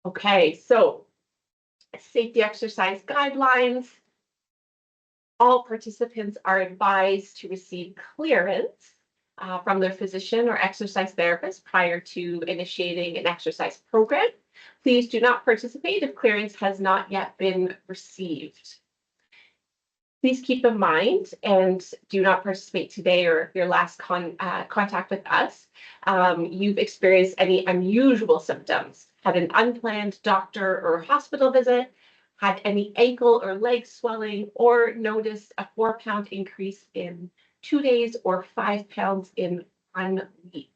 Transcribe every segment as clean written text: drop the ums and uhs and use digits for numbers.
Okay, so safety exercise guidelines. All participants are advised to receive clearance from their physician or exercise therapist prior to initiating an exercise program. Please do not participate if clearance has not yet been received. Please keep in mind, and do not participate today or your last contact with us. You've experienced any unusual symptoms, had an unplanned doctor or hospital visit, had any ankle or leg swelling, or noticed a 4-pound increase in 2 days or 5 pounds in 1 week.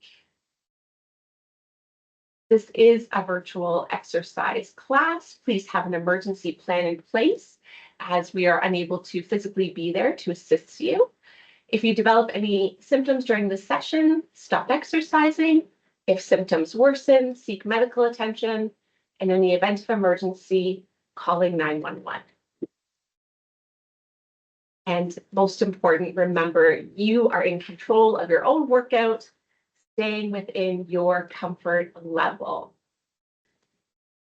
This is a virtual exercise class. Please have an emergency plan in place as we are unable to physically be there to assist you. If you develop any symptoms during the session, stop exercising. If symptoms worsen, seek medical attention. And in the event of emergency, calling 911. And most important, remember, you are in control of your own workout, staying within your comfort level.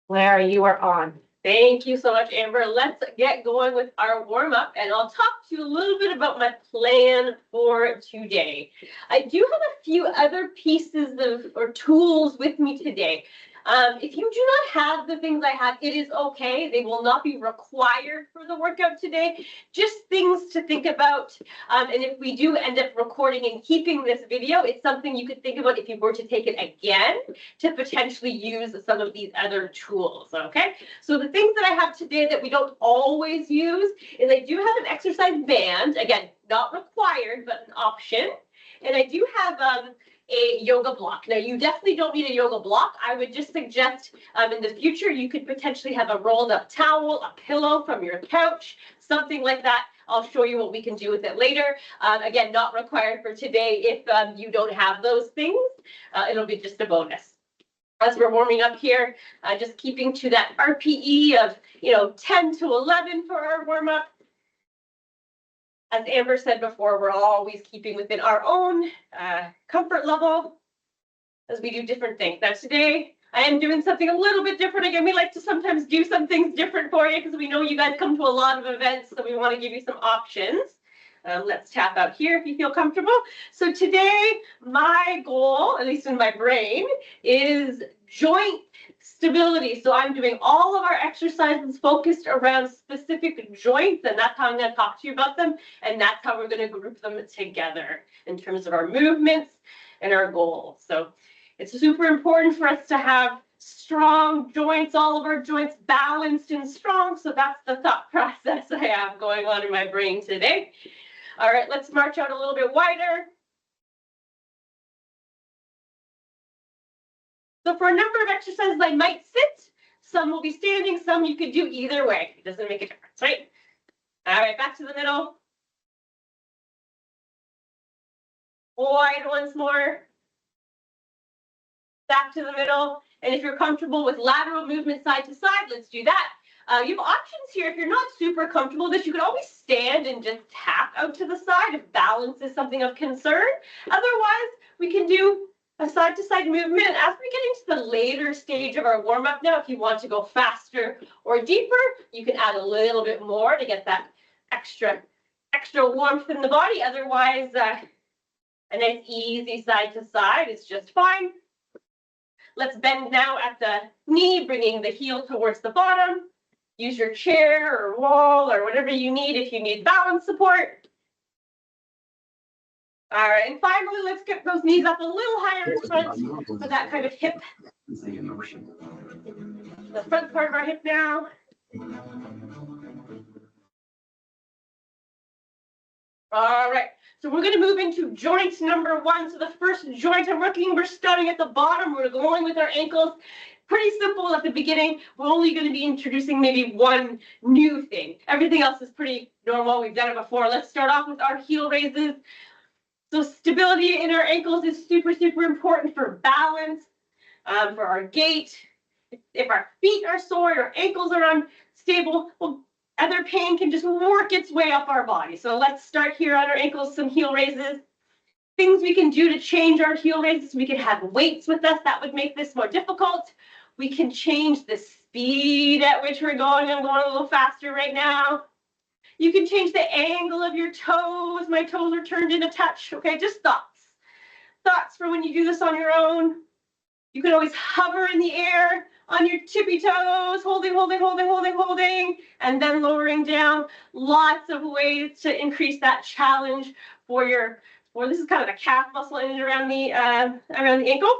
Lara, you are on. Thank you so much, Amber. Let's get going with our warm-up, and I'll talk to you a little bit about my plan for today. I do have a few other pieces or tools with me today. If you do not have the things I have, it is okay. They will not be required for the workout today. Just things to think about. And if we do end up recording and keeping this video, it's something you could think about if you were to take it again to potentially use some of these other tools, okay? So the things that I have today that we don't always use is I do have an exercise band. Again, not required, but an option. And I do have a yoga block. Now, you definitely don't need a yoga block. I would just suggest in the future, you could potentially have a rolled up towel, a pillow from your couch, something like that. I'll show you what we can do with it later. Again, not required for today if you don't have those things. It'll be just a bonus. As we're warming up here, just keeping to that RPE of 10 to 11 for our warm up. As Amber said before, we're always keeping within our own comfort level as we do different things. Now today, I am doing something a little bit different. Again, we like to sometimes do some things different for you because we know you guys come to a lot of events, so we want to give you some options. Let's tap out here if you feel comfortable. So today, my goal, at least in my brain, is joint stability. So I'm doing all of our exercises focused around specific joints, and that's how I'm going to talk to you about them. And that's how we're going to group them together in terms of our movements and our goals. So it's super important for us to have strong joints, all of our joints balanced and strong. So that's the thought process I have going on in my brain today. All right, let's march out a little bit wider. So for a number of exercises, I might sit. Some will be standing. Some you could do either way. It doesn't make a difference, right? All right, back to the middle. Wide once more. Back to the middle. And if you're comfortable with lateral movement side to side, let's do that. You have options here. If you're not super comfortable with this, you can always stand and just tap out to the side if balance is something of concern. Otherwise, we can do a side-to-side movement. As we get into the later stage of our warm-up now, if you want to go faster or deeper, you can add a little bit more to get that extra warmth in the body. Otherwise, a nice easy side-to-side is just fine. Let's bend now at the knee, bringing the heel towards the bottom. Use your chair or wall or whatever you need if you need balance support. All right, and finally, let's get those knees up a little higher in front for that kind of hip. The front part of our hip now. All right, so we're going to move into joint number 1. So the first joint we're starting at the bottom. We're going with our ankles. Pretty simple at the beginning. We're only going to be introducing maybe one new thing. Everything else is pretty normal. We've done it before. Let's start off with our heel raises. So stability in our ankles is super, super important for balance, for our gait. If our feet are sore, our ankles are unstable, well, other pain can just work its way up our body. So let's start here on our ankles, some heel raises. Things we can do to change our heel raises. We can have weights with us. That would make this more difficult. We can change the speed at which we're going. I'm going a little faster right now. You can change the angle of your toes. My toes are turned in a touch. Okay, just thoughts. Thoughts for when you do this on your own. You can always hover in the air on your tippy toes, holding, and then lowering down. Lots of ways to increase that challenge for this is kind of the calf muscle in and around the ankle.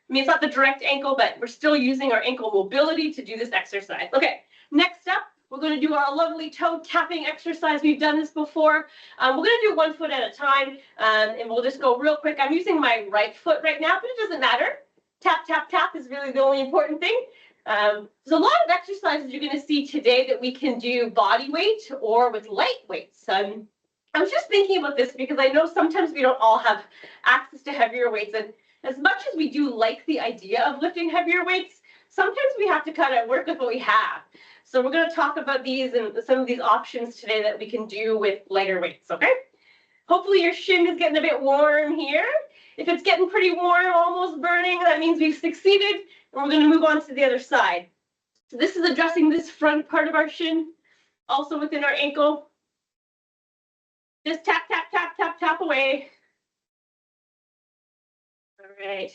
I mean, it's not the direct ankle, but we're still using our ankle mobility to do this exercise. Okay, next up, we're going to do our lovely toe tapping exercise. We've done this before. We're going to do 1 foot at a time, and we'll just go real quick. I'm using my right foot right now, but it doesn't matter. Tap, tap, tap is really the only important thing. There's a lot of exercises you're going to see today that we can do body weight or with light weights. I was just thinking about this because I know sometimes we don't all have access to heavier weights, and as much as we do like the idea of lifting heavier weights, sometimes we have to kind of work with what we have. So we're going to talk about these and some of these options today that we can do with lighter weights, okay? Hopefully your shin is getting a bit warm here. If it's getting pretty warm, almost burning, that means we've succeeded, and we're going to move on to the other side. So this is addressing this front part of our shin, also within our ankle. Just tap, tap, tap, tap, tap away. All right.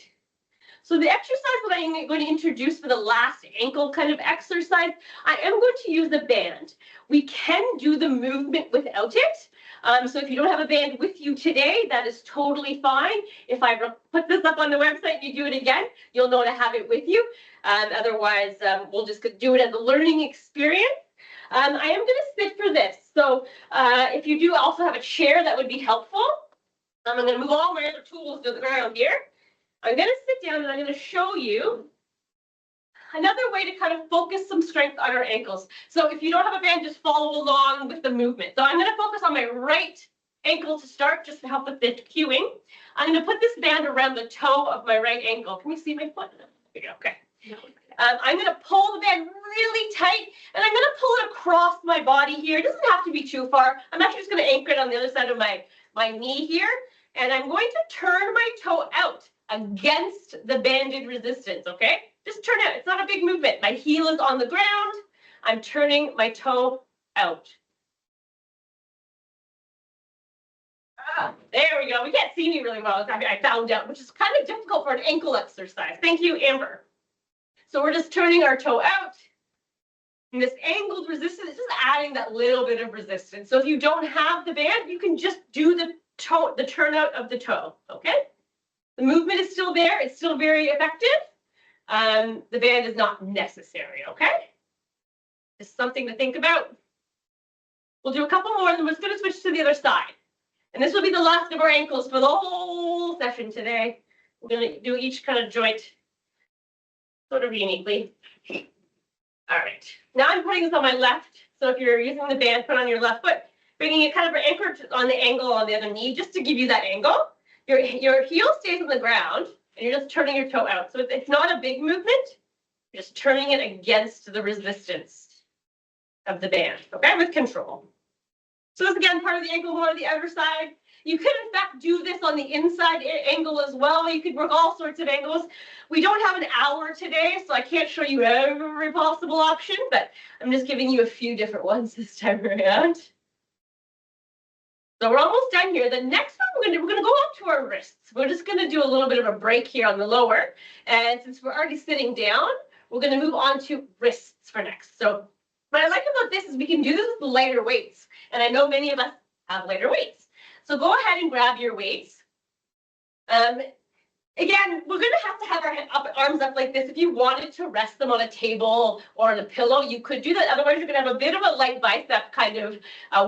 So the exercise that I'm going to introduce for the last ankle kind of exercise, I am going to use a band. We can do the movement without it. So if you don't have a band with you today, that is totally fine. If I put this up on the website, you do it again, you'll know to have it with you. Otherwise, we'll just do it as a learning experience. I am going to sit for this. So if you do also have a chair, that would be helpful. I'm going to move all my other tools to the ground here. I'm going to sit down and I'm going to show you another way to kind of focus some strength on our ankles. So if you don't have a band, just follow along with the movement. So I'm going to focus on my right ankle to start, just to help with the cueing. I'm going to put this band around the toe of my right ankle. Can you see my foot? There we go. Okay. I'm going to pull the band really tight, and I'm going to pull it across my body here. It doesn't have to be too far. I'm actually just going to anchor it on the other side of my knee here, and I'm going to turn my toe out against the banded resistance, okay? Just turn out. It's not a big movement. My heel is on the ground. I'm turning my toe out. There we go. We can't see me really well. I found out, which is kind of difficult for an ankle exercise. Thank you, Amber. So we're just turning our toe out. And this angled resistance is just adding that little bit of resistance. So if you don't have the band, you can just do the turnout of the toe, okay? The movement is still there. It's still very effective. The band is not necessary, okay? Just something to think about. We'll do a couple more, and then we're just going to switch to the other side. And this will be the last of our ankles for the whole session today. We're going to do each kind of joint sort of uniquely. All right. Now I'm putting this on my left. So if you're using the band, put on your left foot, bringing it kind of anchored on the angle on the other knee, just to give you that angle. Your heel stays on the ground, and you're just turning your toe out. So it's not a big movement. You're just turning it against the resistance of the band, okay, with control. So this, again, part of the ankle, more on the outer side. You could, in fact, do this on the inside angle as well. You could work all sorts of angles. We don't have an hour today, so I can't show you every possible option, but I'm just giving you a few different ones this time around. So we're almost done here. The next one, we're going to go up to our wrists. We're just going to do a little bit of a break here on the lower. And since we're already sitting down, we're going to move on to wrists for next. So what I like about this is we can do this with lighter weights. And I know many of us have lighter weights. So go ahead and grab your weights. Again, we're going to have our arms up like this. If you wanted to rest them on a table or on a pillow, you could do that. Otherwise, you're going to have a bit of a light bicep kind of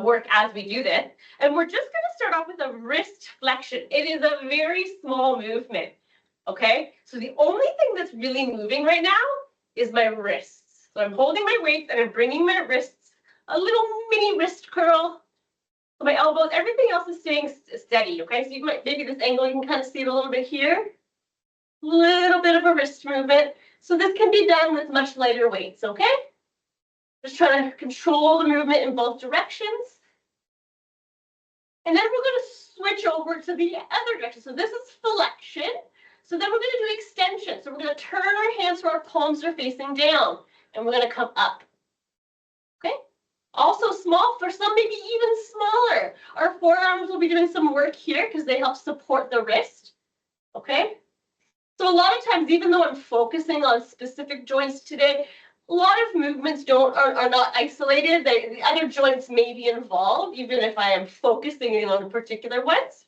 work as we do this. And we're just going to start off with a wrist flexion. It is a very small movement, okay? So the only thing that's really moving right now is my wrists. So I'm holding my weights and I'm bringing my wrists, a little mini wrist curl. So my elbows, everything else is staying steady, okay? So you might, maybe this angle, you can kind of see it a little bit here. Little bit of a wrist movement. So this can be done with much lighter weights, okay? Just trying to control the movement in both directions. And then we're going to switch over to the other direction. So this is flexion. So then we're going to do extension. So we're going to turn our hands so our palms are facing down, and we're going to come up. Okay. Also small, for some maybe even smaller. Our forearms will be doing some work here because they help support the wrist. Okay. So a lot of times, even though I'm focusing on specific joints today, a lot of movements are not isolated. The other joints may be involved, even if I am focusing in on particular ones.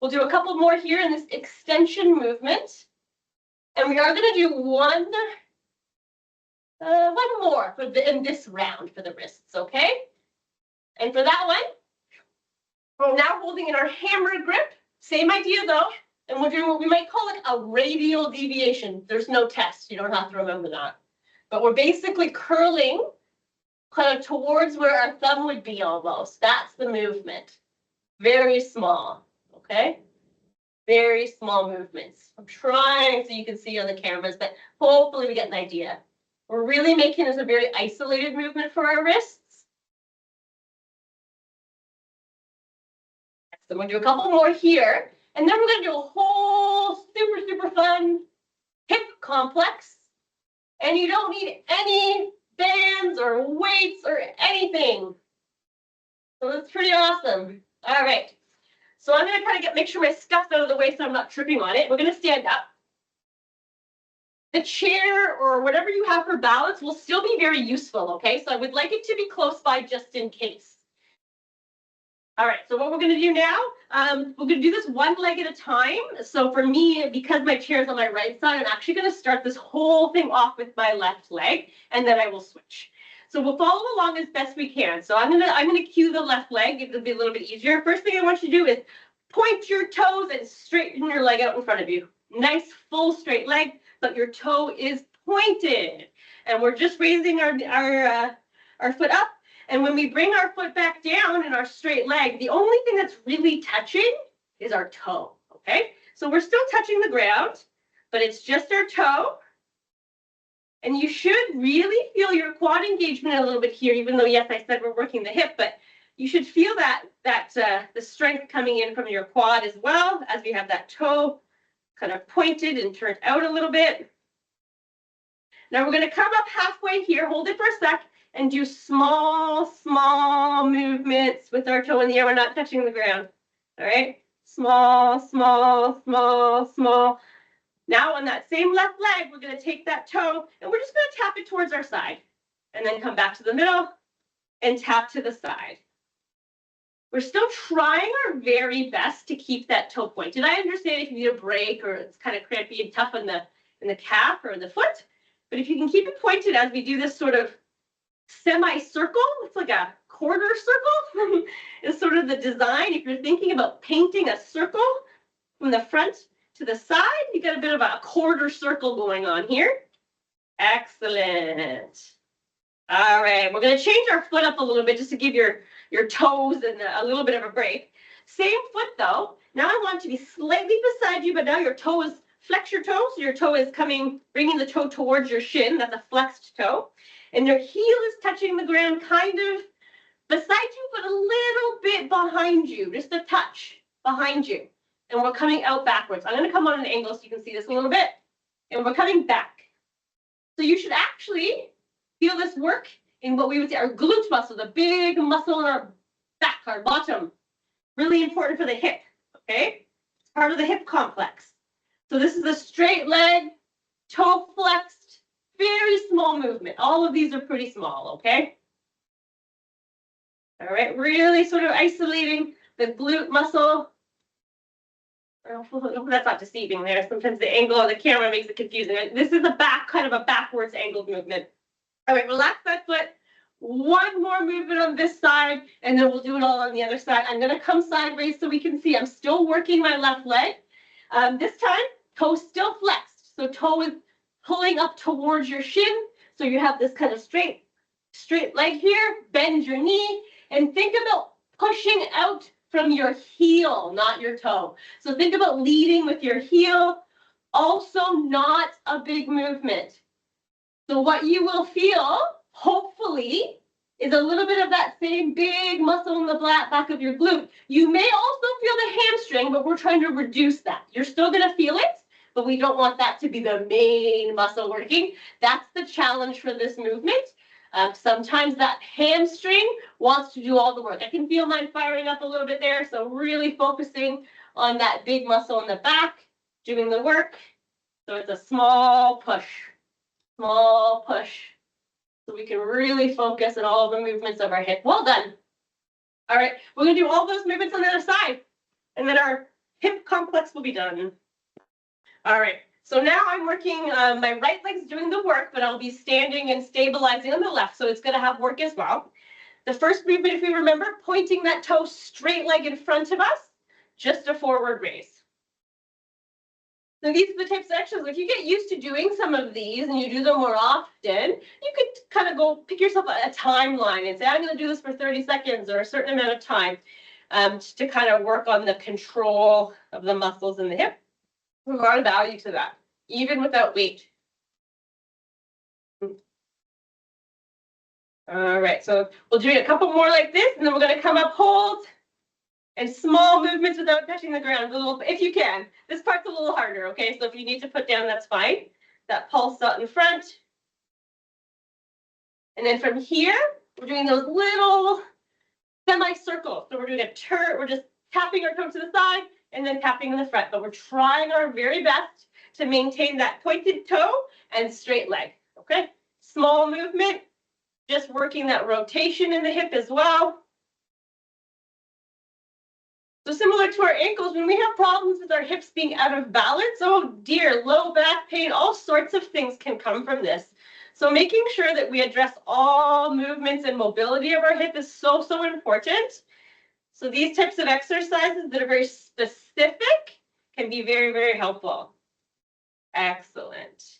We'll do a couple more here in this extension movement. And we are going to do one more in this round for the wrists, okay? And for that one, we're now holding in our hammer grip. Same idea though. And we're doing what we might call it a radial deviation. There's no test. You don't have to remember that. But we're basically curling kind of towards where our thumb would be almost. That's the movement. Very small, okay? Very small movements. I'm trying so you can see on the cameras, but hopefully we get an idea. We're really making this a very isolated movement for our wrists. So I'm going to do a couple more here, and then we're going to do a whole super fun hip complex. And you don't need any bands or weights or anything. So that's pretty awesome. All right. So I'm going to try to make sure my stuff's out of the way so I'm not tripping on it. We're going to stand up. The chair or whatever you have for balance will still be very useful, okay? So I would like it to be close by just in case. All right, so what we're going to do now, we're going to do this one leg at a time. So for me, because my chair is on my right side, I'm actually going to start this whole thing off with my left leg, and then I will switch. So we'll follow along as best we can. So I'm gonna cue the left leg. It'll be a little bit easier. First thing I want you to do is point your toes and straighten your leg out in front of you. Nice full straight leg, but your toe is pointed. And we're just raising our foot up. And when we bring our foot back down in our straight leg, the only thing that's really touching is our toe, okay? So we're still touching the ground, but it's just our toe. And you should really feel your quad engagement a little bit here, even though, yes, I said we're working the hip, but you should feel that the strength coming in from your quad as well, as we have that toe kind of pointed and turned out a little bit. Now we're going to come up halfway here, hold it for a sec, and do small movements with our toe in the air. We're not touching the ground. All right? Small. Now on that same left leg, we're going to take that toe and we're just going to tap it towards our side and then come back to the middle and tap to the side. We're still trying our very best to keep that toe pointed. I understand if you need a break or it's kind of crampy and tough in the calf or in the foot, but if you can keep it pointed as we do this sort of semi-circle, it's like a quarter circle is sort of the design. If you're thinking about painting a circle from the front to the side, you got a bit of a quarter circle going on here. Excellent. All right, we're going to change our foot up a little bit just to give your toes and a little bit of a break. Same foot though. Now I want it to be slightly beside you, but now your toe is, flex your toe, so your toe is bringing the toe towards your shin. That's a flexed toe. And your heel is touching the ground kind of beside you, but a little bit behind you, just a touch behind you. And we're coming out backwards. I'm going to come on an angle so you can see this a little bit. And we're coming back. So you should actually feel this work in what we would say our glute muscle, the big muscle in our back, our bottom. Really important for the hip, okay? It's part of the hip complex. So this is a straight leg, toe flexed, very small movement. All of these are pretty small, okay? All right, really sort of isolating the glute muscle. That's not deceiving there. Sometimes the angle of the camera makes it confusing. This is kind of a backwards angled movement. All right, relax that foot. One more movement on this side, and then we'll do it all on the other side. I'm going to come sideways so we can see. I'm still working my left leg. This time, toe still flexed. So toe is pulling up towards your shin. So you have this kind of straight leg here. Bend your knee, and think about pushing out from your heel, not your toe. So think about leading with your heel. Also not a big movement. So what you will feel, hopefully, is a little bit of that same big muscle in the back of your glute. You may also feel the hamstring, but we're trying to reduce that. You're still going to feel it, but we don't want that to be the main muscle working. That's the challenge for this movement. Sometimes that hamstring wants to do all the work. I can feel mine firing up a little bit there, so really focusing on that big muscle in the back, doing the work. So it's a small push, so we can really focus on all the movements of our hip. Well done. All right, we're gonna do all those movements on the other side, and then our hip complex will be done. All right, so now I'm working, my right leg's doing the work, but I'll be standing and stabilizing on the left, so it's gonna have work as well. The first movement, if we remember, pointing that toe straight leg in front of us, just a forward raise. So these are the types of exercises. If you get used to doing some of these and you do them more often, you could kind of go pick yourself a timeline and say, I'm going to do this for 30 seconds or a certain amount of time to kind of work on the control of the muscles in the hip. There's a lot of value to that, even without weight. All right, so we'll do a couple more like this, and then we're going to come up, hold, and small movements without touching the ground, a little, if you can. This part's a little harder, okay? So if you need to put down, that's fine. That pulse out in front. And then from here, we're doing those little semicircles. So we're doing a turn, we're just tapping our toe to the side and then tapping in the front. But we're trying our very best to maintain that pointed toe and straight leg, okay? Small movement, just working that rotation in the hip as well. So similar to our ankles, when we have problems with our hips being out of balance, oh dear, low back pain, all sorts of things can come from this. So making sure that we address all movements and mobility of our hip is so, so important. So these types of exercises that are very specific can be very, very helpful. Excellent.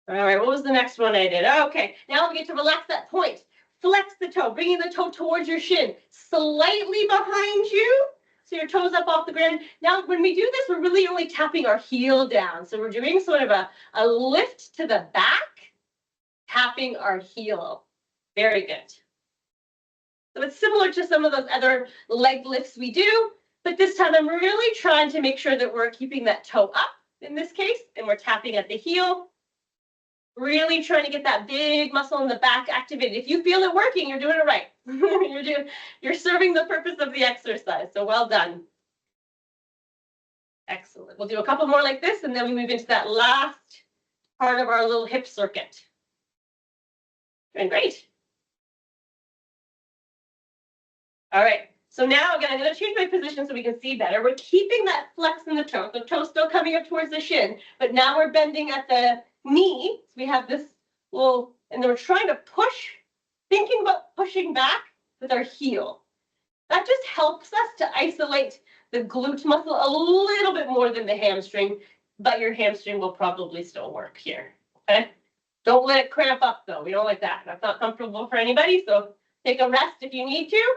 All right, what was the next one I did? Okay, now we get to relax that point. Flex the toe, bringing the toe towards your shin, slightly behind you, so your toes up off the ground. Now, when we do this, we're really only tapping our heel down. So we're doing sort of a lift to the back, tapping our heel. Very good. So it's similar to some of those other leg lifts we do, but this time I'm really trying to make sure that we're keeping that toe up in this case, and we're tapping at the heel. Really trying to get that big muscle in the back activated. If you feel it working, you're doing it right. You're serving the purpose of the exercise. So well done. Excellent. We'll do a couple more like this, and then we move into that last part of our little hip circuit. Doing great. All right. So now again, I'm going to change my position so we can see better. We're keeping that flex in the toe. The toe's still coming up towards the shin, but now we're bending at the knee. So we have this little, and then we're trying to push, thinking about pushing back with our heel. That just helps us to isolate the glute muscle a little bit more than the hamstring, but your hamstring will probably still work here, okay? Don't let it cramp up though. We don't like that. That's not comfortable for anybody, so take a rest if you need to.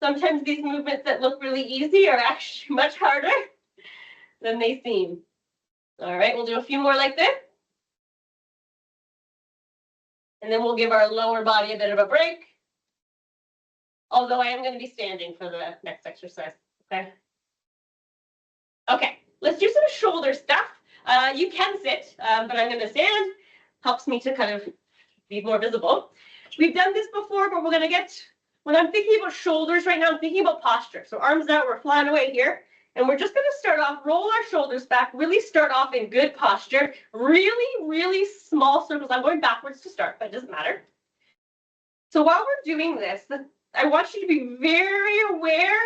Sometimes these movements that look really easy are actually much harder than they seem. All right, we'll do a few more like this. And then we'll give our lower body a bit of a break. Although I am going to be standing for the next exercise, okay? Okay, let's do some shoulder stuff. You can sit, but I'm going to stand. Helps me to kind of be more visible. We've done this before, but we're going to get, when I'm thinking about shoulders right now, I'm thinking about posture. So arms out, we're flying away here. And we're just going to start off, roll our shoulders back, really start off in good posture, really, really small circles. I'm going backwards to start, but it doesn't matter. So while we're doing this, I want you to be very aware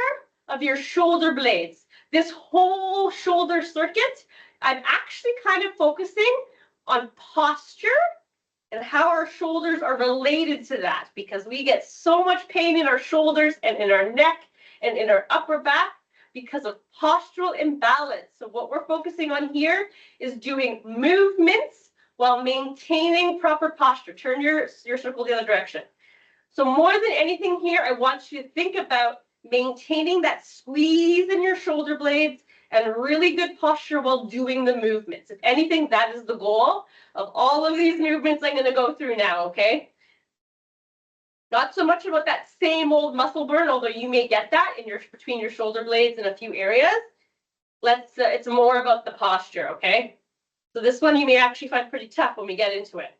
of your shoulder blades. This whole shoulder circuit, I'm actually kind of focusing on posture and how our shoulders are related to that, because we get so much pain in our shoulders and in our neck and in our upper back because of postural imbalance. So what we're focusing on here is doing movements while maintaining proper posture. Turn your circle the other direction. So more than anything here, I want you to think about maintaining that squeeze in your shoulder blades and really good posture while doing the movements. If anything, that is the goal of all of these movements I'm going to go through now, okay? Not so much about that same old muscle burn, although you may get that in between your shoulder blades in a few areas. it's more about the posture, okay? So this one you may actually find pretty tough when we get into it.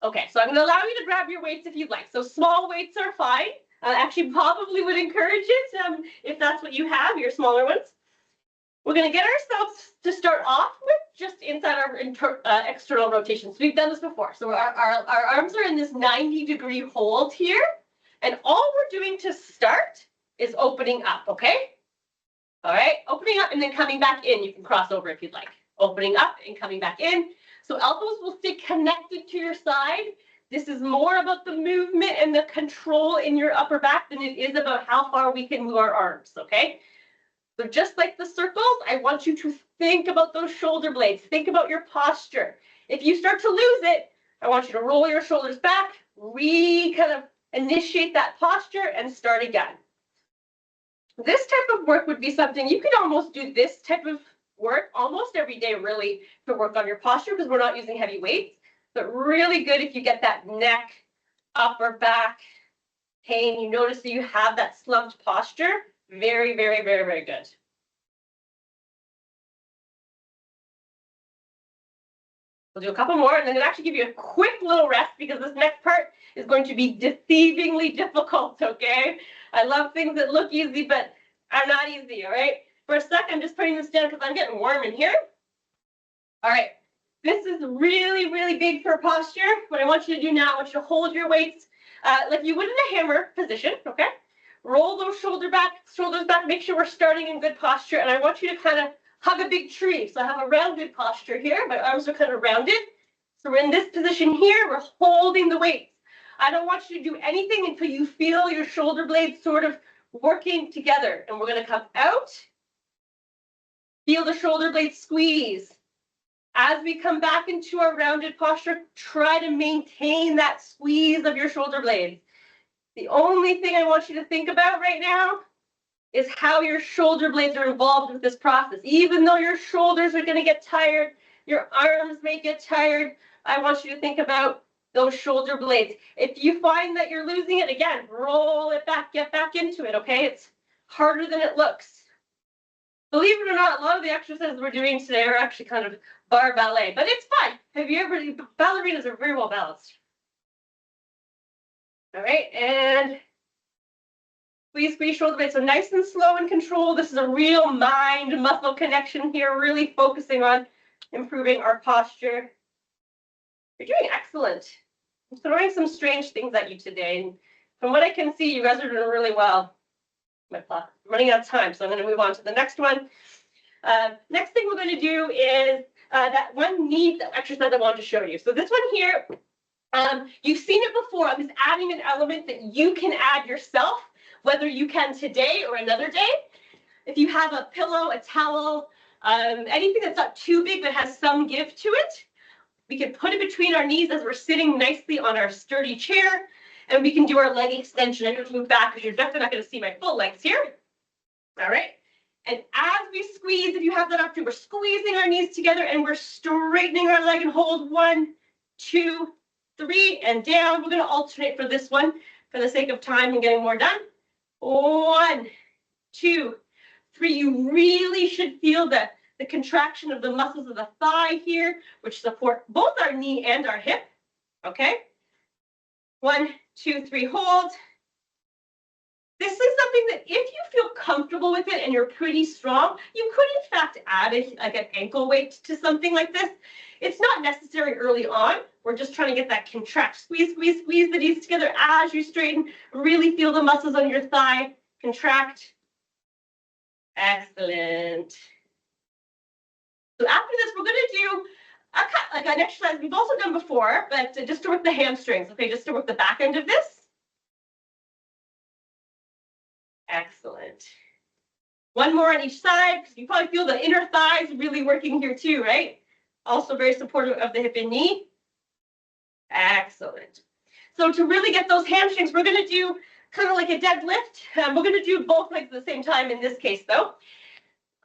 Okay, so I'm going to allow you to grab your weights if you'd like. So small weights are fine. Actually, probably would encourage it if that's what you have, your smaller ones. We're going to get ourselves to start off with just inside our external rotations. We've done this before. So our arms are in this 90-degree hold here. And all we're doing to start is opening up, okay? All right, opening up and then coming back in. You can cross over if you'd like. Opening up and coming back in. So elbows will stay connected to your side. This is more about the movement and the control in your upper back than it is about how far we can move our arms, okay? So just like the circles, I want you to think about those shoulder blades. Think about your posture. If you start to lose it, I want you to roll your shoulders back, kind of initiate that posture and start again. This type of work would be something you could almost do this type of work almost every day, really, to work on your posture because we're not using heavy weights, but really good if you get that neck, upper back pain. You notice that you have that slumped posture. Very, very, very, very good. We'll do a couple more and then I'll actually give you a quick little rest because this next part is going to be deceivingly difficult, okay? I love things that look easy, but are not easy, all right? For a sec, I'm just putting this down because I'm getting warm in here. All right, this is really, really big for posture. What I want you to do now, I want you to hold your weights like you would in a hammer position, okay? Roll those shoulders back, make sure we're starting in good posture, and I want you to kind of hug a big tree. So I have a rounded posture here. My arms are kind of rounded. So we're in this position here. We're holding the weights. I don't want you to do anything until you feel your shoulder blades sort of working together. And we're going to come out. Feel the shoulder blades squeeze. As we come back into our rounded posture, try to maintain that squeeze of your shoulder blades. The only thing I want you to think about right now is how your shoulder blades are involved with this process. Even though your shoulders are going to get tired, your arms may get tired, I want you to think about those shoulder blades. If you find that you're losing it, again, roll it back, get back into it, okay? It's harder than it looks. Believe it or not, a lot of the exercises we're doing today are actually kind of bar ballet, but it's fun. Ballerinas are very well balanced. All right, and squeeze shoulder blades. So nice and slow and controlled. This is a real mind-muscle connection here, really focusing on improving our posture. You're doing excellent. I'm throwing some strange things at you today. And from what I can see, you guys are doing really well. I'm running out of time, so I'm going to move on to the next one. Next thing we're going to do is that one knee exercise I wanted to show you. So this one here, you've seen it before. I'm just adding an element that you can add yourself, whether you can today or another day. If you have a pillow, a towel, anything that's not too big but has some give to it, we can put it between our knees as we're sitting nicely on our sturdy chair, and we can do our leg extension. I'm going to move back because you're definitely not going to see my full legs here. All right. And as we squeeze, if you have that option, we're squeezing our knees together and we're straightening our leg and hold 1, 2, 3, and down. We're going to alternate for this one for the sake of time and getting more done. 1, 2, 3. You really should feel the contraction of the muscles of the thigh here, which support both our knee and our hip. Okay. 1, 2, 3, hold. This is something that if you feel comfortable with it and you're pretty strong, you could in fact add like an ankle weight to something like this. It's not necessary early on. We're just trying to get that contract. Squeeze the knees together as you straighten. Really feel the muscles on your thigh contract. Excellent. So after this, we're going to do like an exercise we've also done before, but just to work the hamstrings, okay, just to work the back end of this. Excellent. One more on each side, because you probably feel the inner thighs really working here too, right? Also very supportive of the hip and knee. Excellent. So to really get those hamstrings, we're going to do kind of like a deadlift. We're going to do both legs at the same time in this case, though.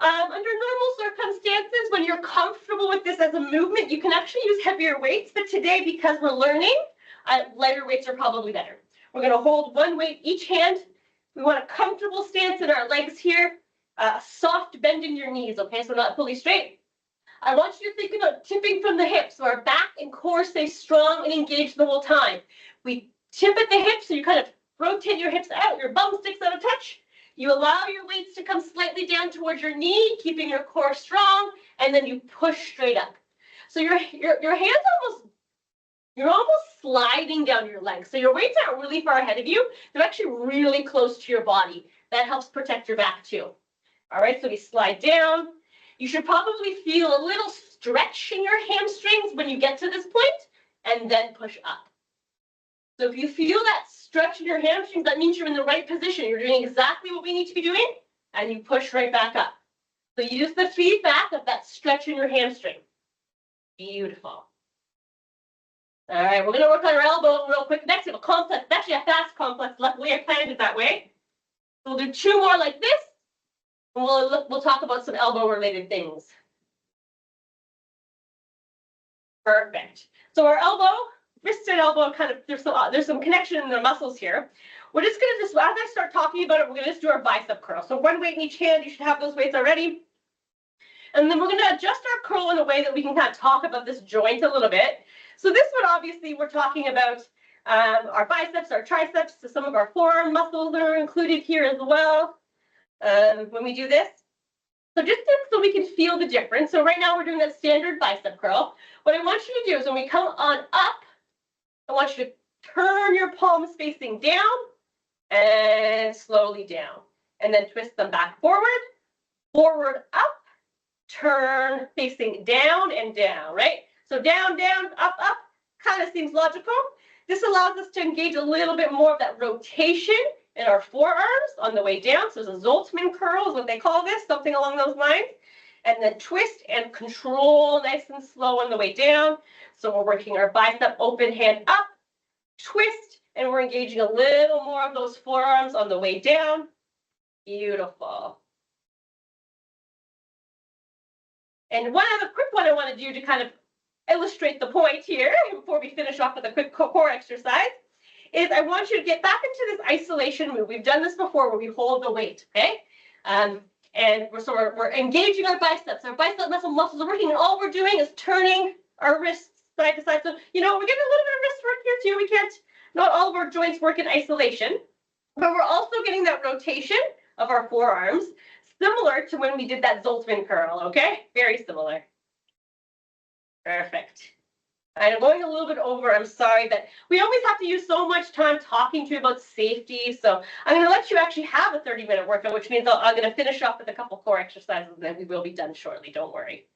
Under normal circumstances, when you're comfortable with this as a movement, you can actually use heavier weights. But today, because we're learning, lighter weights are probably better. We're going to hold one weight each hand. We want a comfortable stance in our legs here. a soft bend in your knees, okay? So not fully straight. I want you to think about tipping from the hips, so our back and core stay strong and engaged the whole time. We tip at the hips, so you kind of rotate your hips out, your bum sticks out of touch. You allow your weights to come slightly down towards your knee, keeping your core strong, and then you push straight up. So your hands you're almost sliding down your legs. So your weights aren't really far ahead of you. They're actually really close to your body. That helps protect your back too. All right, so we slide down. You should probably feel a little stretch in your hamstrings when you get to this point, and then push up. So if you feel that stretch in your hamstrings, that means you're in the right position. You're doing exactly what we need to be doing, and you push right back up. So use the feedback of that stretch in your hamstring. Beautiful. All right, we're going to work on our elbow real quick. Next, we have a complex. It's actually a fast complex. Luckily, I planned it that way. So we'll do 2 more like this, and we'll talk about some elbow-related things. Perfect. So our elbow, wrist and elbow, kind of there's some connection in the muscles here. We're just going to as I start talking about it, we're going to just do our bicep curl. So 1 weight in each hand. You should have those weights already. And then we're going to adjust our curl in a way that we can kind of talk about this joint a little bit. So this one, obviously, we're talking about our biceps, our triceps, so some of our forearm muscles are included here as well when we do this. So just so we can feel the difference. So right now we're doing that standard bicep curl. What I want you to do is when we come on up, I want you to turn your palms facing down and slowly down. And then twist them back forward, up, turn facing down and down, right? So down, down, up, up, kind of seems logical. This allows us to engage a little bit more of that rotation in our forearms on the way down. So it's a Zoltman curl is what they call this, something along those lines. And then twist and control nice and slow on the way down. So we're working our bicep, open hand up, twist, and we're engaging a little more of those forearms on the way down. Beautiful. And one other quick one I want to do to kind of illustrate the point here before we finish off with a quick core exercise is I want you to get back into this isolation move. We've done this before where we hold the weight, okay? And we're engaging our biceps. Our bicep muscles are working, and all we're doing is turning our wrists side to side. So, we're getting a little bit of wrist work here too. We can't, not all of our joints work in isolation, but we're also getting that rotation of our forearms, similar to when we did that Zoltman curl, okay? Very similar. Perfect. I'm going a little bit over. I'm sorry that we always have to use so much time talking to you about safety. So I'm going to let you actually have a 30-minute workout, which means I'm going to finish off with a couple core exercises, and then we will be done shortly. Don't worry.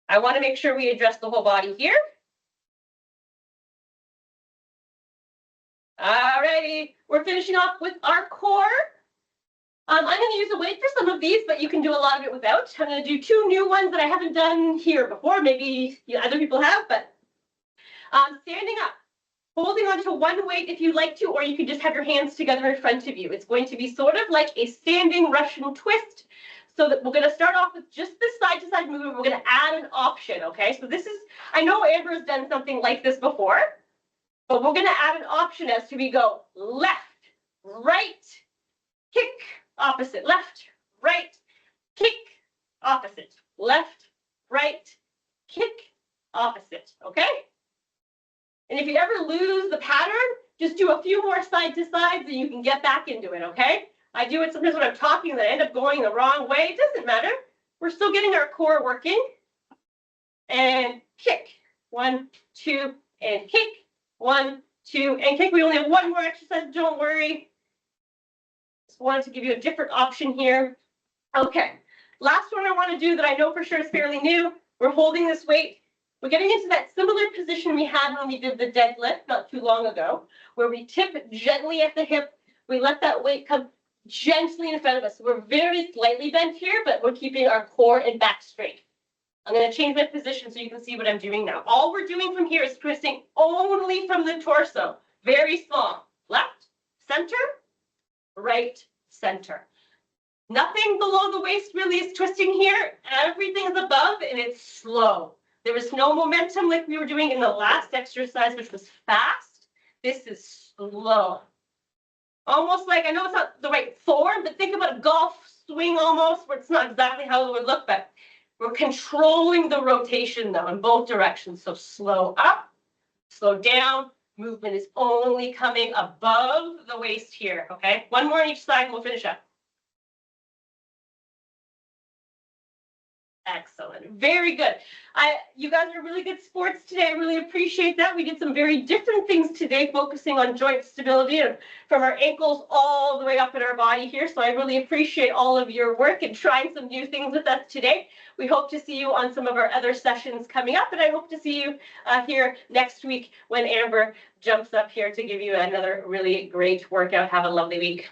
I want to make sure we address the whole body here. All righty. We're finishing off with our core. I'm going to use a weight for some of these, but you can do a lot of it without. I'm going to do 2 new ones that I haven't done here before. Maybe other people have, but standing up, holding on to 1 weight if you like to, or you can just have your hands together in front of you. It's going to be sort of like a standing Russian twist. So that we're going to start off with just this side-to-side movement. We're going to add an option, okay? So this is, I know Amber has done something like this before, but we're going to add an option as to we go left, right, kick, opposite, left, right, kick, opposite, left, right, kick, opposite, okay? And if you ever lose the pattern, just do a few more side to sides and you can get back into it, okay? I do it sometimes when I'm talking that I end up going the wrong way. It doesn't matter. We're still getting our core working. And kick. 1, 2, and kick. 1, 2, and kick. We only have 1 more exercise, don't worry. Just wanted to give you a different option here. Okay, last one I want to do that I know for sure is fairly new. We're holding this weight. We're getting into that similar position we had when we did the deadlift not too long ago, where we tip gently at the hip. We let that weight come gently in front of us. So we're very slightly bent here, but we're keeping our core and back straight. I'm going to change my position so you can see what I'm doing now. All we're doing from here is twisting only from the torso. Very small. Left, center, right, center. Nothing below the waist really is twisting here. Everything is above, and it's slow. There is no momentum like we were doing in the last exercise, which was fast. This is slow. Almost like, I know it's not the right form, but think about a golf swing almost, where it's not exactly how it would look, but we're controlling the rotation though in both directions. So slow up, slow down. Movement is only coming above the waist here, okay? One more on each side and we'll finish up. Excellent. Very good. You guys are really good sports today. I really appreciate that. We did some very different things today, focusing on joint stability and from our ankles all the way up in our body here. So I really appreciate all of your work and trying some new things with us today. We hope to see you on some of our other sessions coming up, and I hope to see you here next week when Amber jumps up here to give you another really great workout. Have a lovely week.